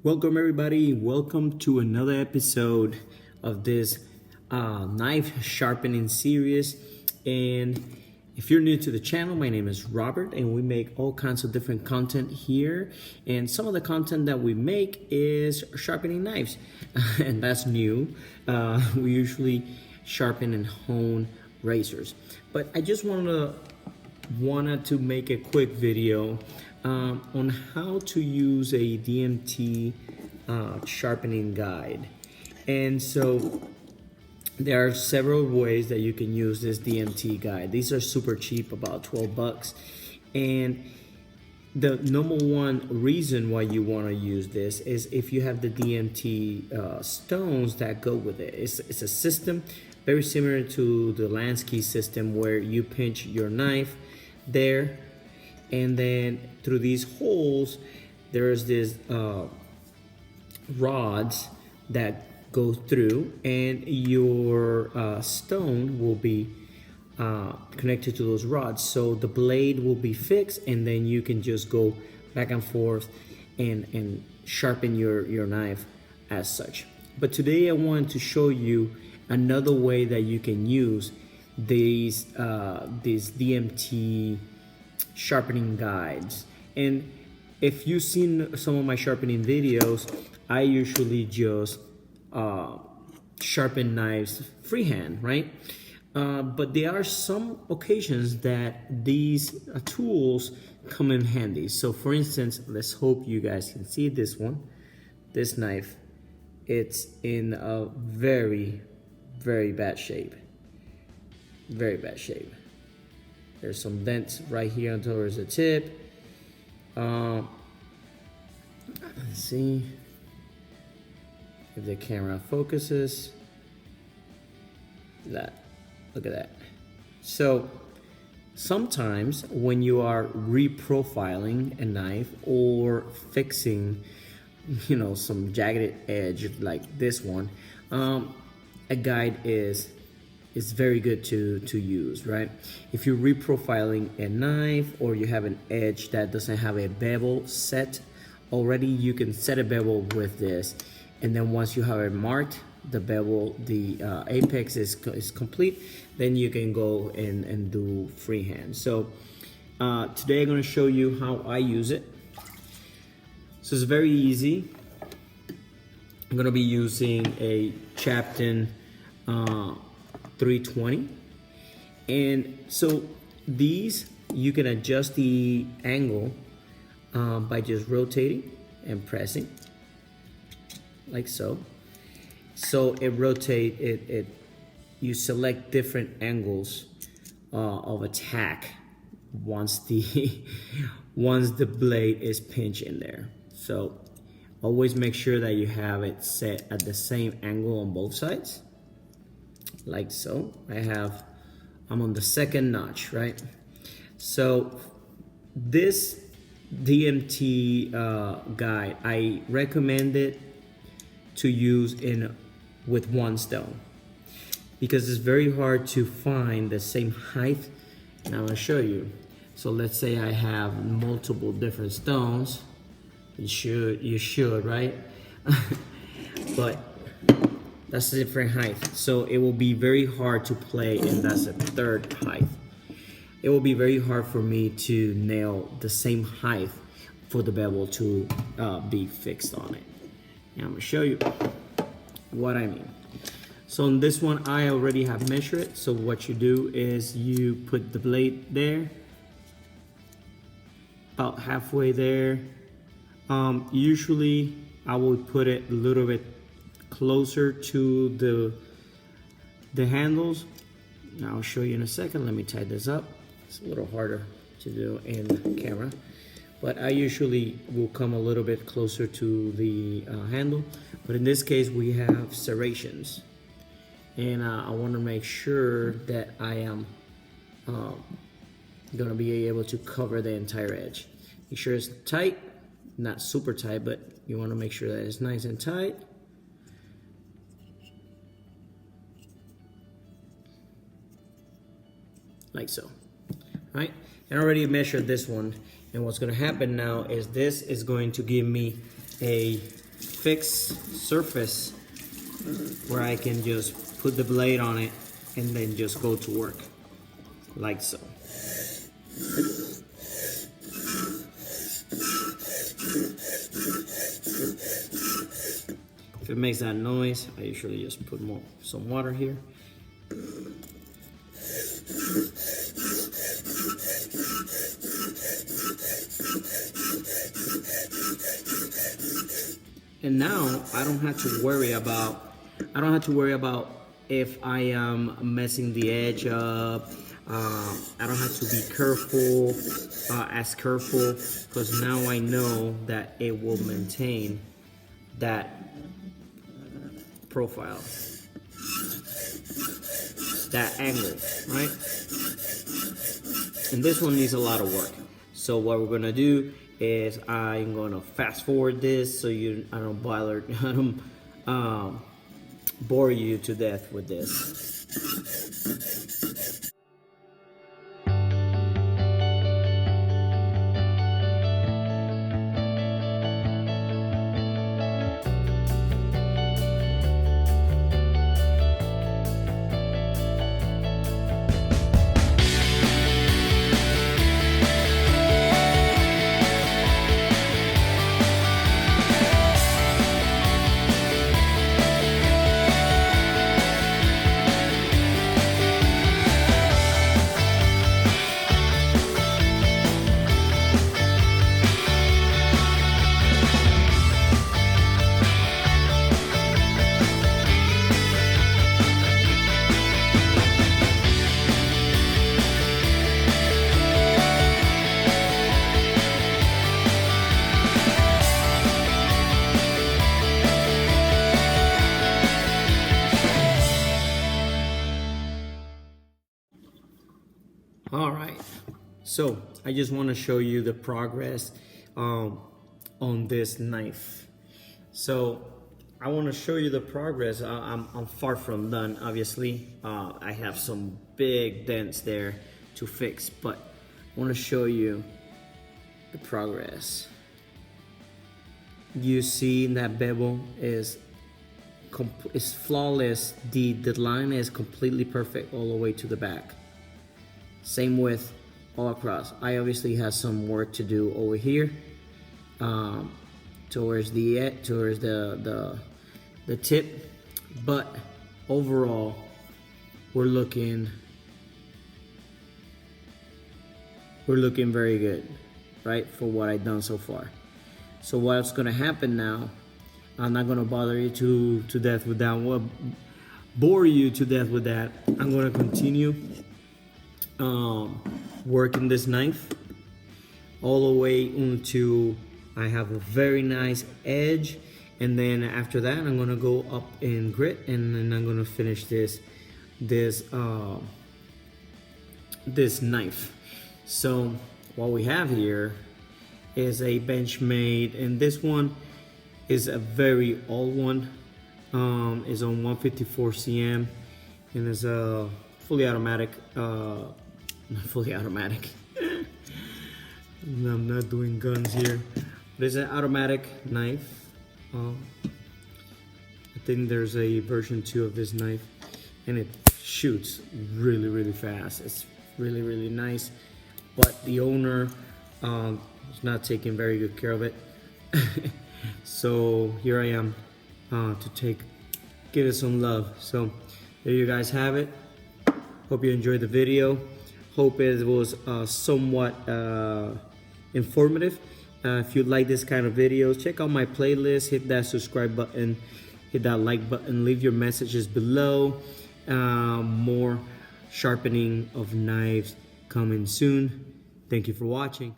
Welcome everybody, welcome to another episode of this knife sharpening series. And if you're new to the channel, my name is Robert and we make all kinds of different content here. And some of the content that we make is sharpening knives and that's new. We usually sharpen and hone razors. But I just wanted to make a quick video on how to use a DMT sharpening guide. And so there are several ways that you can use this DMT guide. These are super cheap, about 12 bucks. And the number one reason why you want to use this is if you have the DMT stones that go with it. It's a system very similar to the Lansky system where you pinch your knife there, and then through these holes there's this rods that go through, and your stone will be connected to those rods, so the blade will be fixed, and then you can just go back and forth and sharpen your knife as such. But today I wanted to show you another way that you can use these DMT sharpening guides. And if you've seen some of my sharpening videos, I usually just sharpen knives freehand, right? But there are some occasions that these tools come in handy. So for instance, let's hope you guys can see this one. This knife, it's in a very bad shape. Very bad shape. There's some dents right here towards the tip. Let's see if the camera focuses. Look at that. So sometimes when you are reprofiling a knife or fixing, some jagged edge like this one, a guide is very good to use, right? If you're reprofiling a knife or you have an edge that doesn't have a bevel set already, you can set a bevel with this, and then once you have it marked, the bevel, the apex is complete, then you can go and do freehand. So today I'm going to show you how I use it. So it's very easy. I'm going to be using a Sharpening 320, and so these you can adjust the angle by just rotating and pressing like so. So it rotate it. You select different angles of attack once the blade is pinched in there. So always make sure that you have it set at the same angle on both sides. Like so. I'm on the second notch, right? So this DMT guide, I recommend it to use with one stone because it's very hard to find the same height. And I'm gonna show you. So let's say I have multiple different stones. You should, right? But that's a different height, so it will be very hard to play, and that's a third height. It will be very hard for me to nail the same height for the bevel to be fixed on it. Now I'm gonna show you what I mean. So on this one, I already have measured it. So what you do is you put the blade there, about halfway there. Usually I would put it a little bit closer to the handles. Now I'll show you in a second. Let me tie this up. It's a little harder to do in the camera, but I usually will come a little bit closer to the handle. But in this case we have serrations, and I want to make sure that I am gonna be able to cover the entire edge. Make sure it's tight, not super tight, but you want to make sure that it's nice and tight. Like so, right? And I already measured this one, and what's going to happen now is this is going to give me a fixed surface where I can just put the blade on it and then just go to work, like so. If it makes that noise, I usually just put some water here. And now I don't have to worry about if I am messing the edge up. I don't have to be careful, as careful, because now I know that it will maintain that profile, that angle, right? And this one needs a lot of work. So what we're gonna do is I'm gonna fast forward this so I don't bore you to death with this. All right, so I just want to show you the progress on this knife. So I want to show you the progress. I'm far from done, obviously. I have some big dents there to fix, but I want to show you the progress. You see that bevel is flawless. The line is completely perfect all the way to the back. Same with all across. I obviously have some work to do over here, towards the tip, but overall we're looking very good, right, for what I've done so far. So what's gonna happen now, I'm not gonna bother you to death with that, bore you to death with that. I'm gonna continue working this knife all the way until I have a very nice edge, and then after that I'm gonna go up in grit, and then I'm gonna finish this knife. So what we have here is a Benchmade, and this one is a very old one. Is on 154 cm, and is a fully automatic. Not fully automatic. I'm not doing guns here. There's an automatic knife. I think there's a version 2 of this knife, and it shoots really fast. It's really nice, but the owner is not taking very good care of it. So here I am to give it some love. So there you guys have it. Hope you enjoyed the video. Hope it was somewhat informative. If you like this kind of videos, check out my playlist, hit that subscribe button, hit that like button, leave your messages below. More sharpening of knives coming soon. Thank you for watching.